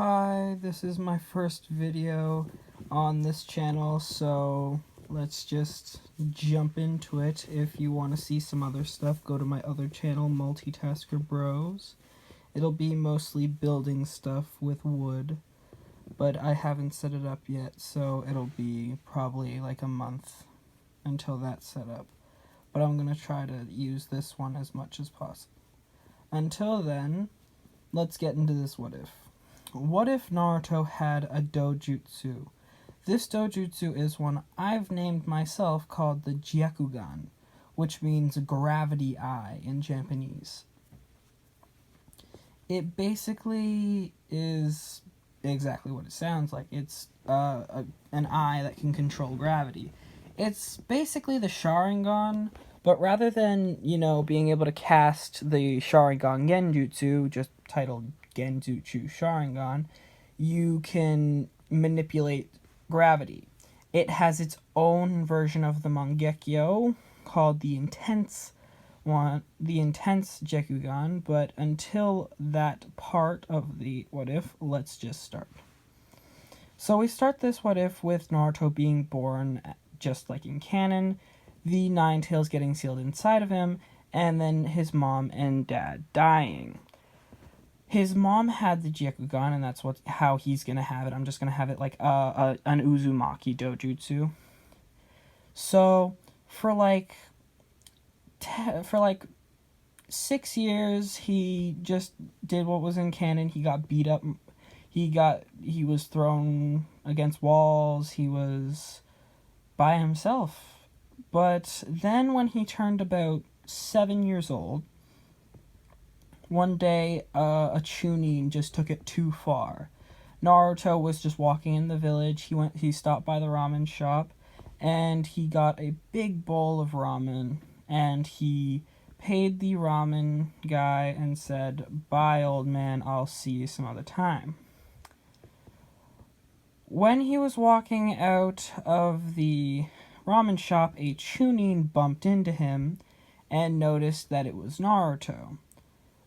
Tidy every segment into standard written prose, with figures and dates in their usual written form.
Hi, this is my first video on this channel, so let's just jump into it. If you want to see some other stuff, go to my other channel, Multitasker Bros. It'll be mostly building stuff with wood, but I haven't set it up yet, so it'll be probably like a month until that's set up. But I'm going to try to use this one as much as possible. Until then, let's get into this what if. What if Naruto had a Dojutsu? This Dojutsu is one I've named myself called the Gyekugan, which means gravity eye in Japanese. It basically is exactly what it sounds like. It's an eye that can control gravity. It's basically the Sharingan, but rather than, being able to cast the Sharingan Genjutsu, just titled Genjutsu Sharingan, you can manipulate gravity. It has its own version of the Mangekyo called the Intense Gyekugan, but until that part of the what if, let's just start. So we start this what if with Naruto being born just like in canon, the Nine Tails getting sealed inside of him, and then his mom and dad dying. His mom had the Gyekugan, and that's how he's gonna have it. I'm just gonna have it like an Uzumaki Dojutsu. So for like 6 years, he just did what was in canon. He got beat up. He was thrown against walls. He was by himself. But then when he turned about 7 years old, one day a Chunin just took it too far. Naruto was just walking in the village. He stopped by the ramen shop, and he got a big bowl of ramen, and he paid the ramen guy and said, "Bye, old man, I'll see you some other time." When he was walking out of the ramen shop, a Chunin bumped into him and noticed that it was Naruto.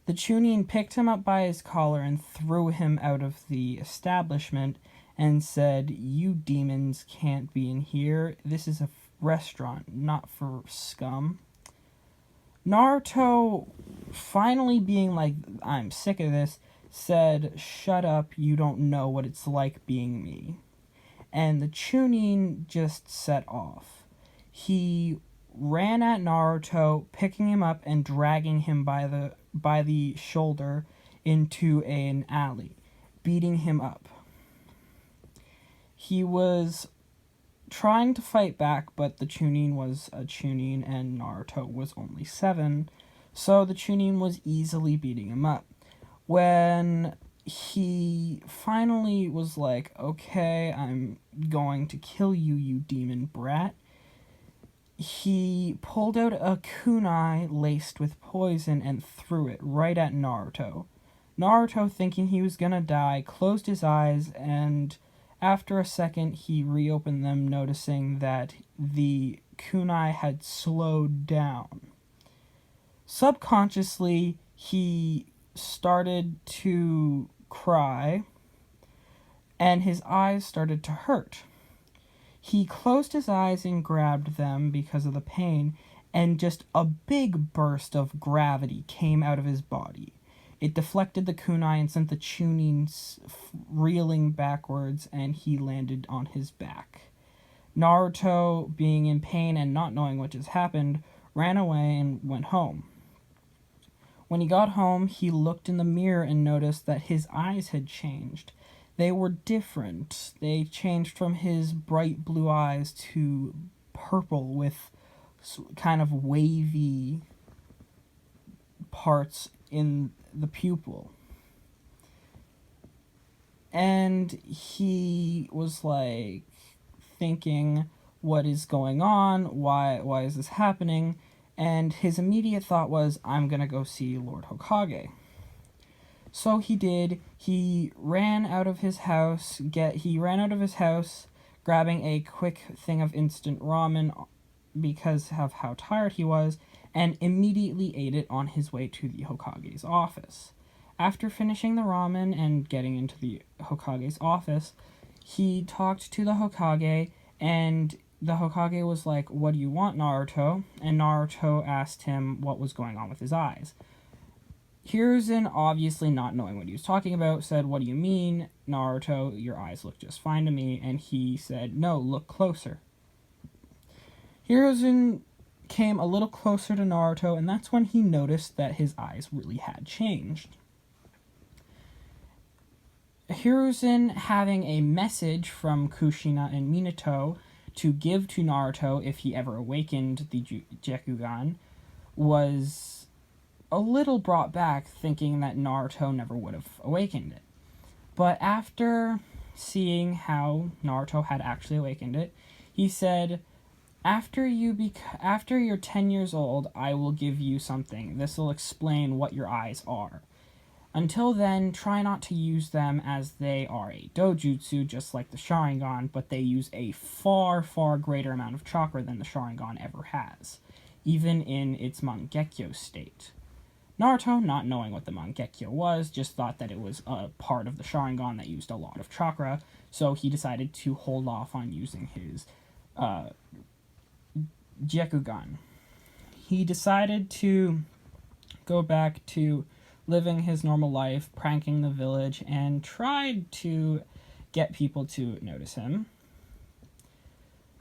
The Chunin picked him up by his collar and threw him out of the establishment and said, "You demons can't be in here. This is a restaurant, not for scum." Naruto, finally being like, "I'm sick of this," said, "Shut up, you don't know what it's like being me." And the Chunin just set off. He ran at Naruto, picking him up and dragging him by the shoulder into an alley, beating him up. He was trying to fight back, but the Chunin was a Chunin and Naruto was only 7, so the Chunin was easily beating him up. When he finally was like, "Okay, I'm going to kill you, you demon brat," he pulled out a kunai laced with poison and threw it right at Naruto. Naruto, thinking he was gonna die, closed his eyes, and after a second he reopened them, noticing that the kunai had slowed down. Subconsciously, he started to cry, and his eyes started to hurt. He closed his eyes and grabbed them because of the pain, and just a big burst of gravity came out of his body. It deflected the kunai and sent the Chunin reeling backwards, and he landed on his back. Naruto, being in pain and not knowing what just happened, ran away and went home. When he got home, he looked in the mirror and noticed that his eyes had changed. They were different. They changed from his bright blue eyes to purple with kind of wavy parts in the pupil. And he was like thinking, what is going on? Why is this happening? And his immediate thought was, I'm gonna go see Lord Hokage. So he did. He ran out of his house, grabbing a quick thing of instant ramen because of how tired he was, and immediately ate it on his way to the Hokage's office. After finishing the ramen and getting into the Hokage's office, he talked to the Hokage, and the Hokage was like, "What do you want, Naruto?" And Naruto asked him what was going on with his eyes. Hiruzen, obviously not knowing what he was talking about, said, "What do you mean, Naruto? Your eyes look just fine to me." And he said, "No, look closer." Hiruzen came a little closer to Naruto, and that's when he noticed that his eyes really had changed. Hiruzen, having a message from Kushina and Minato to give to Naruto if he ever awakened the Gekugan, was a little brought back, thinking that Naruto never would have awakened it. But after seeing how Naruto had actually awakened it, he said, after you're 10 years old, I will give you something. This will explain what your eyes are. Until then, try not to use them, as they are a dojutsu, just like the Sharingan, but they use a far, far greater amount of chakra than the Sharingan ever has, even in its Mangekyo state. Naruto, not knowing what the Mangekyo was, just thought that it was a part of the Sharingan that used a lot of chakra, so he decided to hold off on using his Gekugan. He decided to go back to living his normal life, pranking the village, and tried to get people to notice him.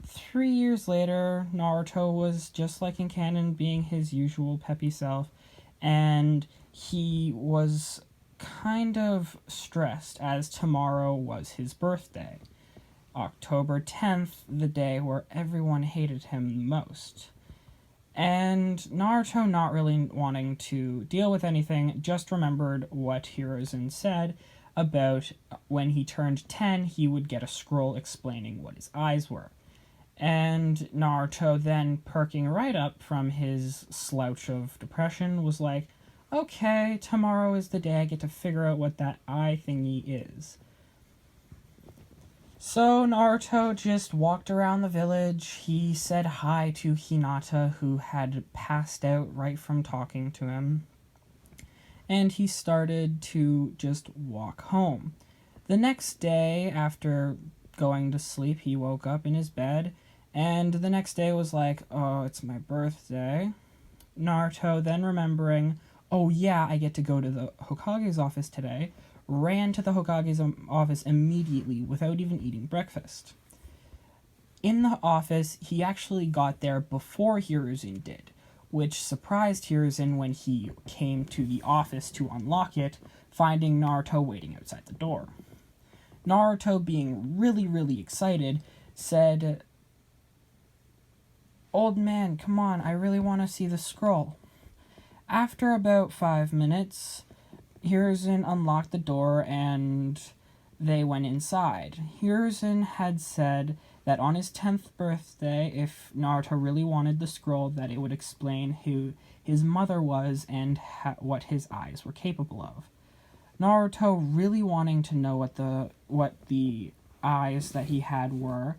3 years later, Naruto was just like in canon, being his usual peppy self, and he was kind of stressed as tomorrow was his birthday. October 10th, the day where everyone hated him the most. And Naruto, not really wanting to deal with anything, just remembered what Hiruzen said about when he turned 10, he would get a scroll explaining what his eyes were. And Naruto, then perking right up from his slouch of depression, was like, "Okay, tomorrow is the day I get to figure out what that eye thingy is." So Naruto just walked around the village. He said hi to Hinata, who had passed out right from talking to him. And he started to just walk home. The next day, after going to sleep, he woke up in his bed, and the next day was like, "Oh, it's my birthday." Naruto, then remembering, "Oh yeah, I get to go to the Hokage's office today," ran to the Hokage's office immediately without even eating breakfast. In the office, he actually got there before Hiruzen did, which surprised Hiruzen when he came to the office to unlock it, finding Naruto waiting outside the door. Naruto, being really, really excited, said, "Old man, come on, I really want to see the scroll." After about 5 minutes, Hiruzen unlocked the door and they went inside. Hiruzen had said that on his 10th birthday, if Naruto really wanted the scroll, that it would explain who his mother was and what his eyes were capable of. Naruto, really wanting to know what the eyes that he had were,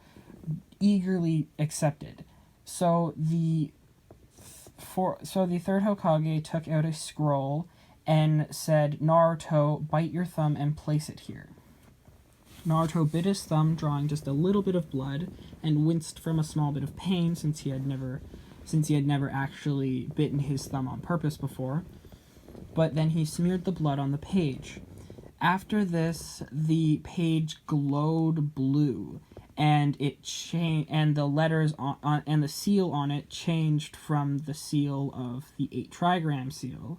eagerly accepted. So the third Hokage took out a scroll and said, "Naruto, bite your thumb and place it here." Naruto bit his thumb, drawing just a little bit of blood, and winced from a small bit of pain since he had never actually bitten his thumb on purpose before. But then he smeared the blood on the page. After this, the page glowed blue, and and the letters on and the seal on it changed from the seal of the 8 trigram seal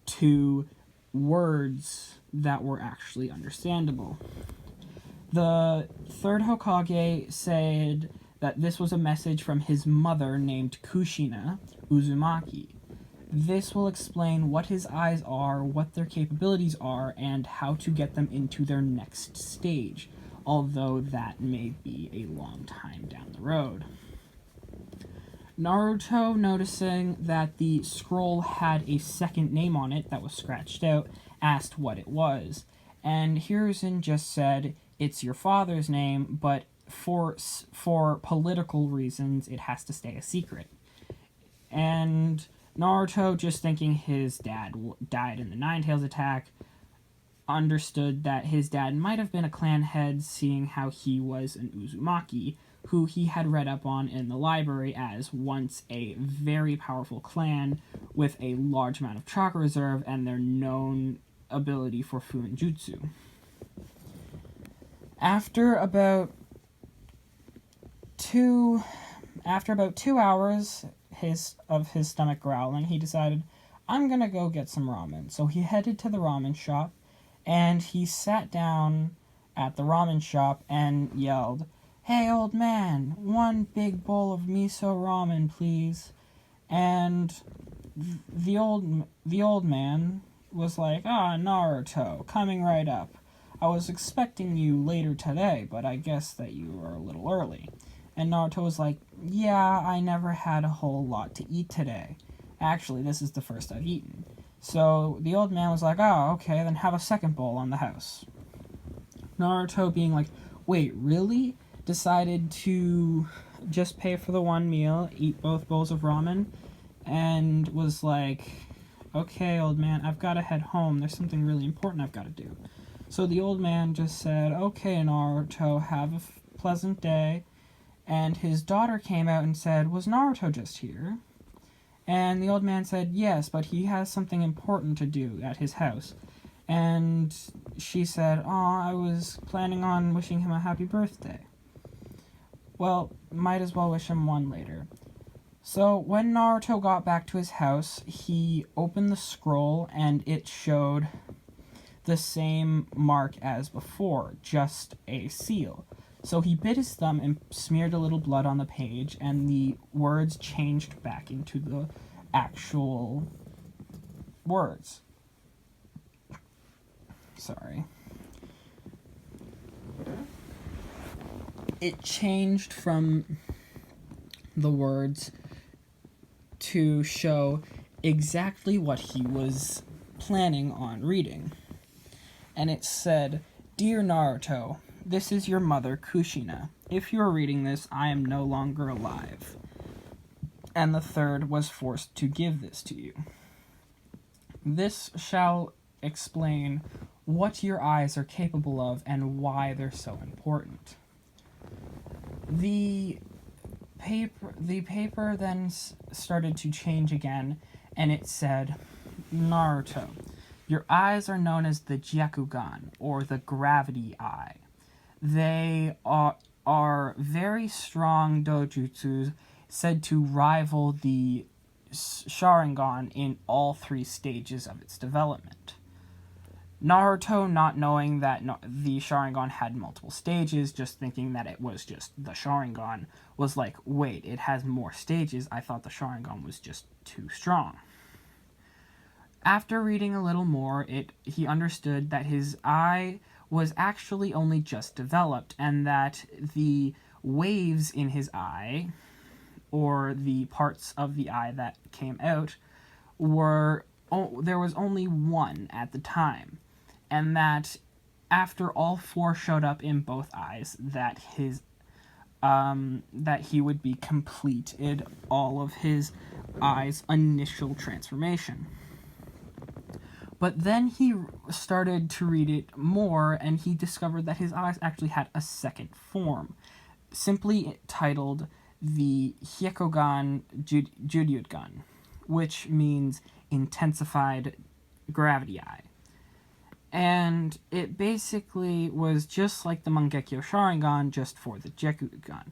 to words that were actually understandable. The third Hokage said that this was a message from his mother named Kushina Uzumaki. This will explain what his eyes are, what their capabilities are, and how to get them into their next stage, although that may be a long time down the road. Naruto, noticing that the scroll had a second name on it that was scratched out, asked what it was, and Hiruzen just said, "It's your father's name, but for political reasons, it has to stay a secret." And Naruto, just thinking his dad died in the Nine Tails attack, understood that his dad might have been a clan head, seeing how he was an Uzumaki, who he had read up on in the library as once a very powerful clan with a large amount of chakra reserve and their known ability for Fuinjutsu. After about 2 hours of his stomach growling, he decided, I'm gonna go get some ramen. So he headed to the ramen shop, and he sat down at the ramen shop and yelled, "Hey, old man, one big bowl of miso ramen, please." And the old man was like, Naruto, coming right up. I was expecting you later today, but I guess that you were a little early." And Naruto was like, "Yeah, I never had a whole lot to eat today. Actually, this is the first I've eaten." So the old man was like, "Oh, okay, then have a second bowl on the house." Naruto, being like, "Wait, really?" decided to just pay for the one meal, eat both bowls of ramen, and was like, "Okay, old man, I've got to head home. There's something really important I've got to do." So the old man just said, "Okay, Naruto, have a pleasant day." And his daughter came out and said, "Was Naruto just here?" And the old man said, "Yes, but he has something important to do at his house." And she said, I was planning on wishing him a happy birthday." Well, might as well wish him one later. So when Naruto got back to his house, he opened the scroll and it showed the same mark as before, just a seal. So he bit his thumb and smeared a little blood on the page, and the words changed back into the actual words. Sorry. It changed from the words to show exactly what he was planning on reading. And it said, "Dear Naruto, this is your mother, Kushina. If you are reading this, I am no longer alive. And the third was forced to give this to you. This shall explain what your eyes are capable of and why they're so important." The paper then started to change again, and it said, "Naruto, your eyes are known as the Gyakugan, or the gravity eye. They are very strong dojutsus, said to rival the Sharingan in all 3 stages of its development." Naruto, not knowing that the Sharingan had multiple stages, just thinking that it was just the Sharingan, was like, "Wait, it has more stages? I thought the Sharingan was just too strong." After reading a little more, he understood that his eye was actually only just developed, and that the waves in his eye, or the parts of the eye that came out, there was only one at the time, and that after all 4 showed up in both eyes, that he would be completed all of his eye's initial transformation. But then he started to read it more, and he discovered that his eyes actually had a second form, simply titled the Hyekogan Judyugan, which means intensified gravity eye. And it basically was just like the Mangekyo Sharingan, just for the Gyakugan.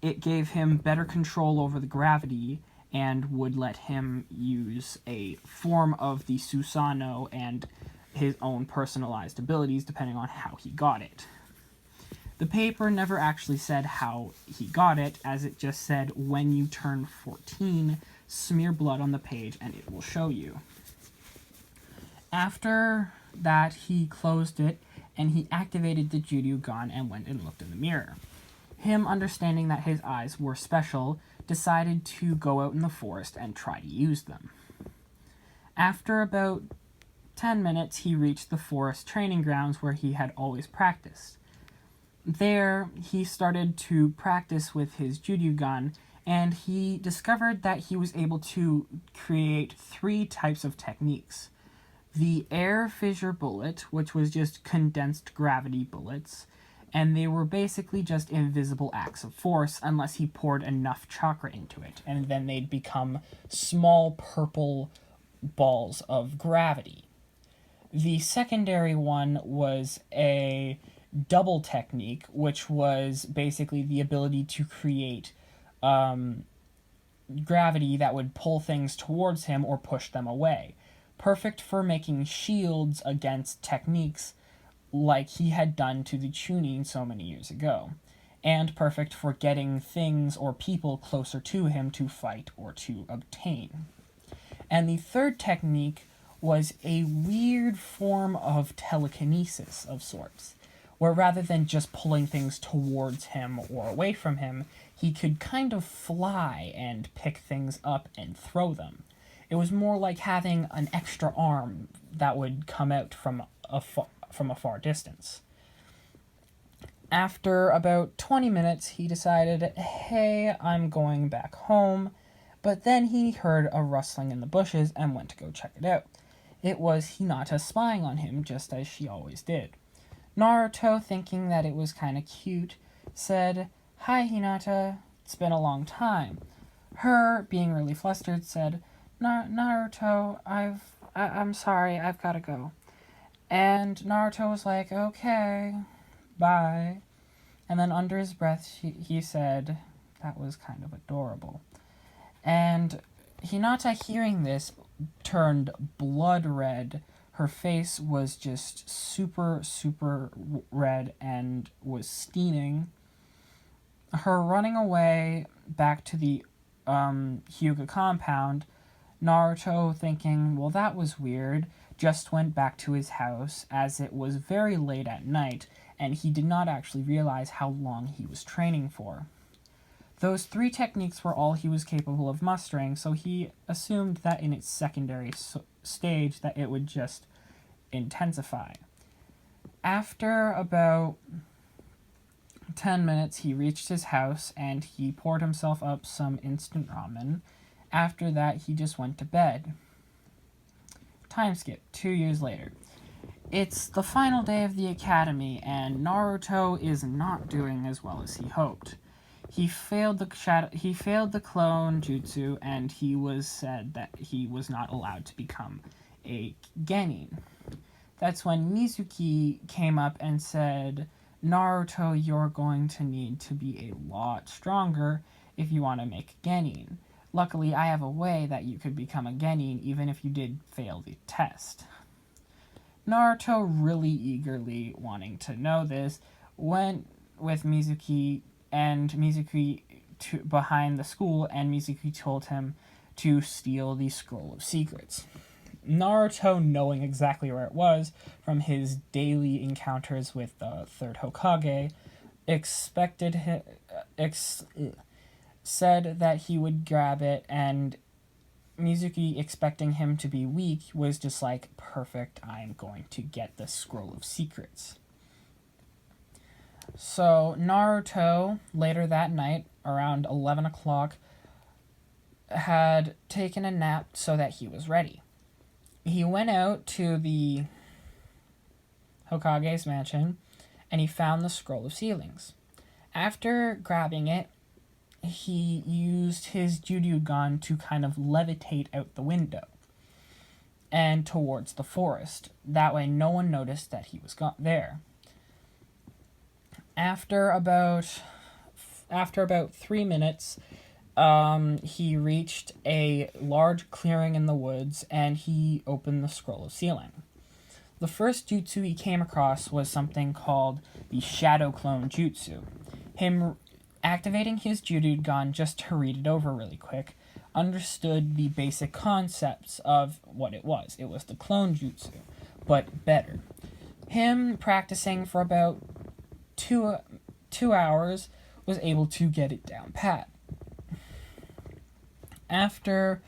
It gave him better control over the gravity and would let him use a form of the Susanoo and his own personalized abilities depending on how he got it. The paper never actually said how he got it, as it just said, "When you turn 14, smear blood on the page and it will show you." After that, he closed it and he activated the Judyugan and went and looked in the mirror. Him, understanding that his eyes were special, decided to go out in the forest and try to use them. After about 10 minutes, he reached the forest training grounds where he had always practiced. There, he started to practice with his Judyugan, and he discovered that he was able to create 3 types of techniques. the air fissure bullet, which was just condensed gravity bullets, and they were basically just invisible acts of force unless he poured enough chakra into it, and then they'd become small purple balls of gravity. The secondary one was a double technique, which was basically the ability to create gravity that would pull things towards him or push them away. Perfect for making shields against techniques like he had done to the Chunin so many years ago, and perfect for getting things or people closer to him to fight or to obtain. And the third technique was a weird form of telekinesis of sorts, where rather than just pulling things towards him or away from him, he could kind of fly and pick things up and throw them. It was more like having an extra arm that would come out from a far distance. After about 20 minutes, he decided, hey, I'm going back home. But then he heard a rustling in the bushes and went to go check it out. It was Hinata spying on him, just as she always did. Naruto, thinking that it was kind of cute, said, "Hi, Hinata, it's been a long time." Her, being really flustered, said, Naruto, I'm sorry, I've gotta go." And Naruto was like, "Okay, bye." And then under his breath, he said, "That was kind of adorable." And Hinata, hearing this, turned blood red. Her face was just super, super red and was steaming. Her running away back to the Hyuga compound, Naruto, thinking, well, that was weird, just went back to his house as it was very late at night and he did not actually realize how long he was training for. Those 3 techniques were all he was capable of mustering, so he assumed that in its secondary stage that it would just intensify. After about 10 minutes, he reached his house and he poured himself up some instant ramen. After that, he just went to bed. Time skip, 2 years later. It's the final day of the academy, and Naruto is not doing as well as he hoped. He failed the clone jutsu, and he was said that he was not allowed to become a genin. That's when Mizuki came up and said, "Naruto, you're going to need to be a lot stronger if you want to make genin. Luckily, I have a way that you could become a genin even if you did fail the test." Naruto, really eagerly wanting to know this, went with Mizuki behind the school, and Mizuki told him to steal the Scroll of Secrets. Naruto, knowing exactly where it was from his daily encounters with the third Hokage, said that he would grab it, and Mizuki, expecting him to be weak, was just like, perfect, I'm going to get the Scroll of Secrets. So Naruto, later that night, around 11 o'clock, had taken a nap so that he was ready. He went out to the Hokage's mansion, and he found the Scroll of Ceilings. After grabbing it, he used his Juryugan to kind of levitate out the window and towards the forest. That way no one noticed that he was there. After about 3 minutes, he reached a large clearing in the woods, and he opened the Scroll of Sealing. The first jutsu he came across was something called the Shadow Clone Jutsu. Him activating his Juryugan, just to read it over really quick, understood the basic concepts of what it was. It was the clone jutsu, but better. Him practicing for about two hours was able to get it down pat. After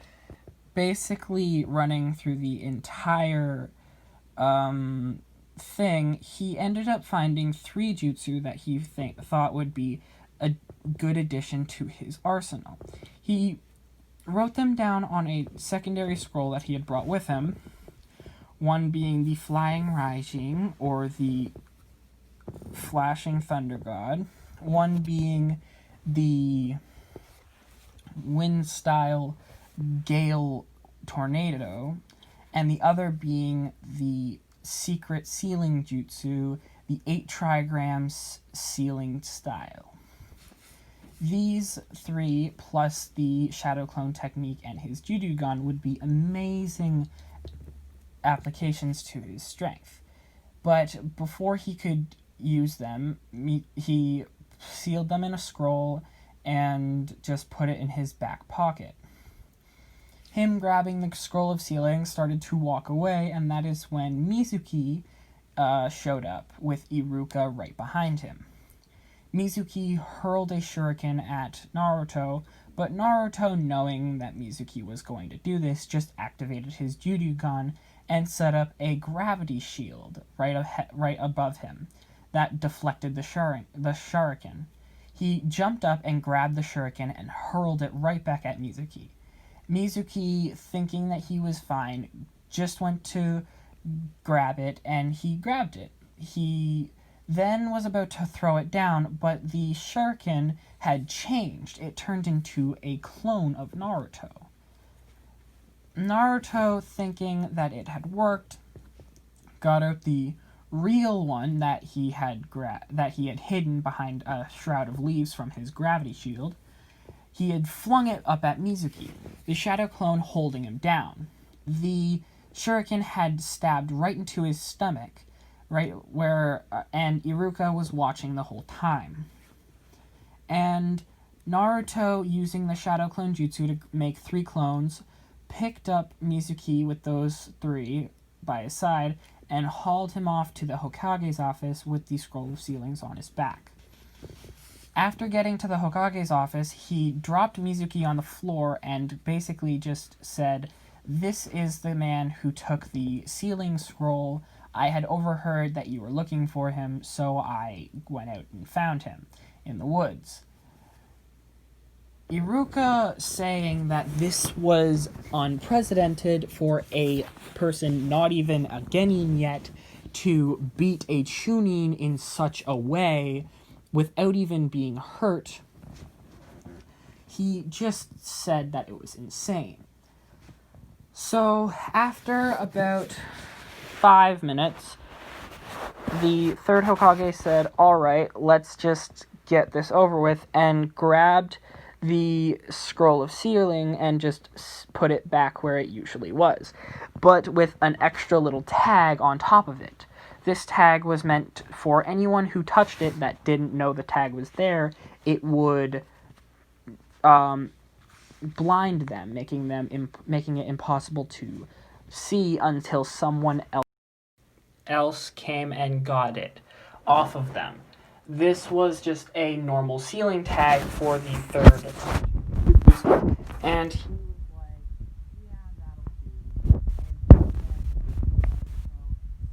basically running through the entire thing, he ended up finding 3 jutsu that he thought would be a good addition to his arsenal. He wrote them down on a secondary scroll that he had brought with him, one being the Flying Raijin, or the Flashing Thunder God, one being the Wind Style Gale Tornado, and the other being the Secret Sealing Jutsu, the 8 trigrams sealing style. These three, plus the Shadow Clone technique and his Judogun, would be amazing applications to his strength. But before he could use them, he sealed them in a scroll and just put it in his back pocket. Him grabbing the scroll of sealing started to walk away, and that is when Mizuki showed up with Iruka right behind him. Mizuki hurled a shuriken at Naruto, but Naruto, knowing that Mizuki was going to do this, just activated his Judogun and set up a gravity shield right above him that deflected the shuriken. He jumped up and grabbed the shuriken and hurled it right back at Mizuki. Mizuki, thinking that he was fine, just went to grab it, and he grabbed it. He then was about to throw it down, but the shuriken had changed. It turned into a clone of Naruto. Naruto, thinking that it had worked, got out the real one that he had hidden behind a shroud of leaves from his gravity shield. He had flung it up at Mizuki, the Shadow Clone holding him down. The shuriken had stabbed right into his stomach, right where, and Iruka was watching the whole time. And Naruto, using the Shadow Clone Jutsu to make 3 clones, picked up Mizuki with those 3 by his side and hauled him off to the Hokage's office with the scroll of sealings on his back. After getting to the Hokage's office, he dropped Mizuki on the floor and basically just said, "This is the man who took the sealing scroll. I had overheard that you were looking for him, so I went out and found him in the woods." Iruka, saying that this was unprecedented for a person not even a genin yet to beat a chunin in such a way without even being hurt, he just said that it was insane. So, after about 5 minutes, the third Hokage said, "Alright, let's just get this over with," and grabbed the scroll of sealing and just put it back where it usually was, but with an extra little tag on top of it. This tag was meant for anyone who touched it that didn't know the tag was there. It would blind them, making it impossible to see until someone else came and got it off of them. This was just a normal sealing tag for the third, and he was like, "Yeah, that'll do."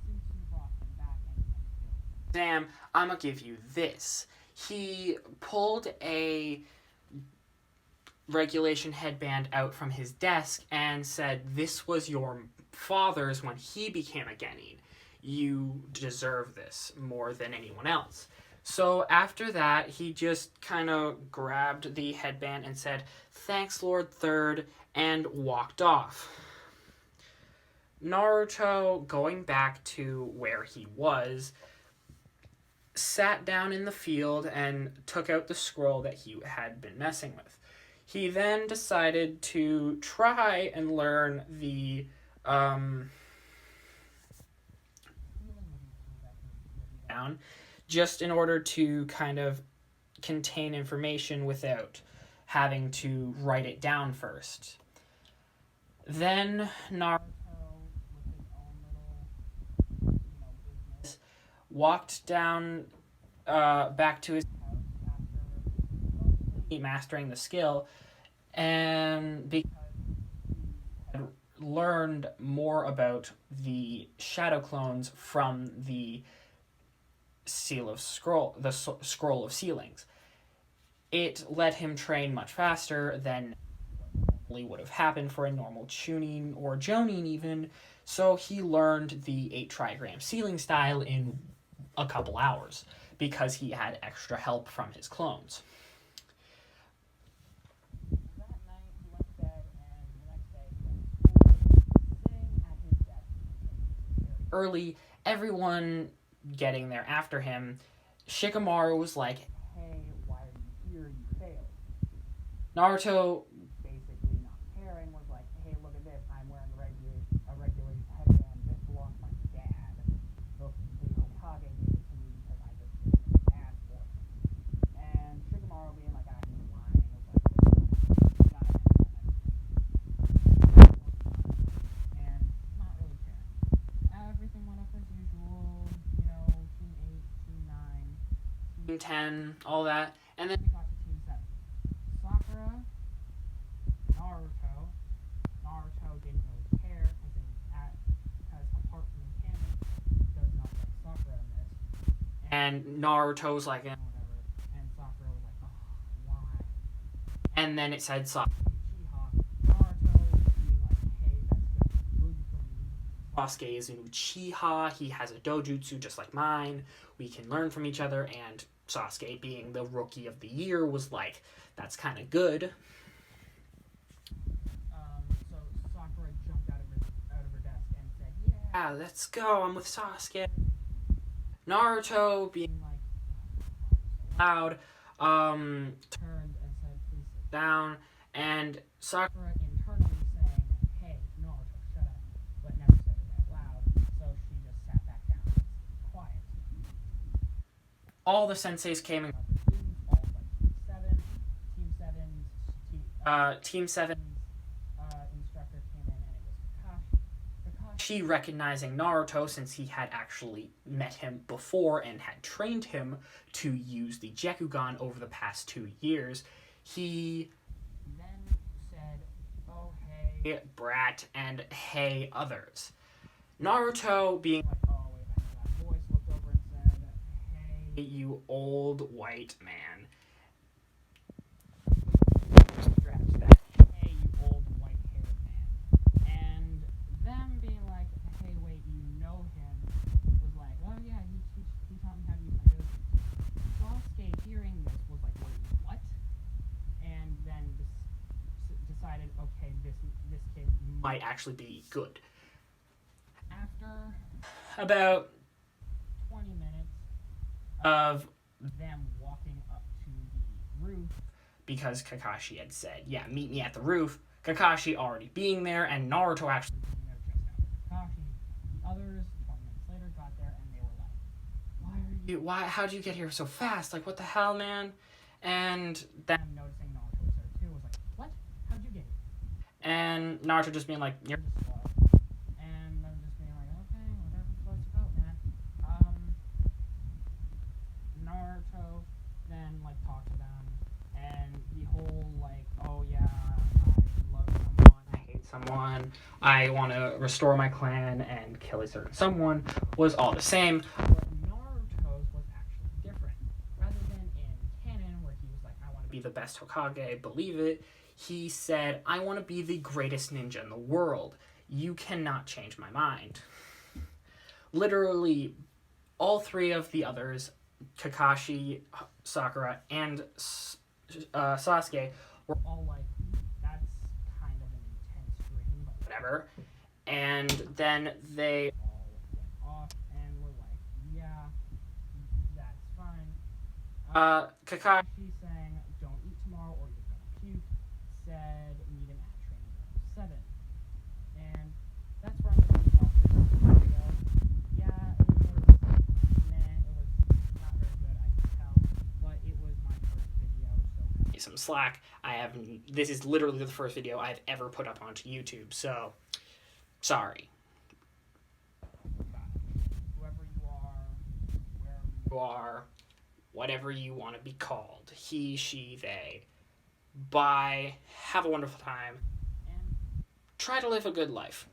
Since you brought them back and Sam, I'm gonna give you this. He pulled a regulation headband out from his desk and said, "This was your father's when he became a genin. You deserve this more than anyone else." So after that, he just kind of grabbed the headband and said, "Thanks, Lord Third," and walked off. Naruto, going back to where he was, sat down in the field and took out the scroll that he had been messing with. He then decided to try and learn the down, just in order to kind of contain information without having to write it down first. Then Naruto, with his own little, business, walked down back to his house after mastering the skill, and because he had learned more about the shadow clones from the scroll of sealings. It let him train much faster than normally would have happened for a normal chunin or jonin even So he learned the 8 trigram ceiling style in a couple hours because he had extra help from his clones. That night he went to bed, and the next day he went to school, sitting at his desk very early, everyone getting there after him. Shikamaru was like, "Hey, why are you here? You failed." Naruto, basically not caring, was like, "Hey, look at this. I'm wearing a regular headband. This belongs to my dad. The Hokage gave it to me because I just asked for it." And Shikamaru being like, "Ah, he's lying," was like, "Not a and not really caring." Everything went up as usual, Team 8, Team 9, Team 10, all that. And then we got to Team 7. Sakura, Naruto didn't really care because apart from the canon, he does not like Sakura in this. And Naruto's like, whatever. And Sakura was like, oh, why? And then it said Sakura Uchiha. Naruto being like, hey, that's good for me. Sasuke is an Uchiha. He has a Dojutsu just like mine. We can learn from each other. And Sasuke, being the rookie of the year, was like, that's kind of good. So Sakura jumped out of her desk and said, yeah, let's go, I'm with Sasuke. Naruto, being like, loud, turned and said, please sit down. And Sakura internally saying, hey, Naruto, shut up, but never said it out loud. So she just sat back down and was quiet. All the senseis came and got their students, all but Team 7's instructor came in, and it was Kakashi. Kakashi, recognizing Naruto since he had actually met him before and had trained him to use the Gekugan over the past 2 years, he then said, oh, hey, brat, and hey, others. Naruto, being like, oh, wait, I know that voice, looked over and said, hey, you old white man. Hey, you old white-haired man. And them being like, hey, wait, you know him, was like, oh, yeah, he taught me how to use my Dojutsu. Sasuke, hearing this, was like, wait, what? And then decided, okay, this kid might actually be good. After about 20 minutes of them walking up to the roof, because Kakashi had said, yeah, meet me at the roof, Kakashi already being there, and Naruto actually being there just after Kakashi. The others, 20 minutes later, got there, and they were like, how'd you get here so fast? Like, what the hell, man? And then noticing Naruto was there too, was like, what? How'd you get here? And Naruto just being like, you're just slow. And them just being like, okay, whatever floats your boat, man. Naruto then, like, talked to them, and the whole, like, oh yeah, I love someone, I hate someone, I want to restore my clan and kill a certain someone, was all the same. But Naruto's was actually different. Rather than in canon, where he was like, I want to be the best Hokage, believe it, he said, I want to be the greatest ninja in the world. You cannot change my mind. Literally, all 3 of the others, Kakashi, Sakura, and Sasuke, were all like, that's kind of an intense dream, but whatever. And then they all went off and were like, yeah, that's fine. Kakashi saying, don't eat tomorrow or you're gonna puke, said, meet him at training level 7. And that's where I'm going to stop this video. Yeah, it was not very good, I can tell, but it was my first video, so some slack. This is literally the first video I've ever put up onto YouTube, so sorry. Whoever you are, wherever you are, whatever you want to be called, he, she, they, bye, have a wonderful time, and try to live a good life.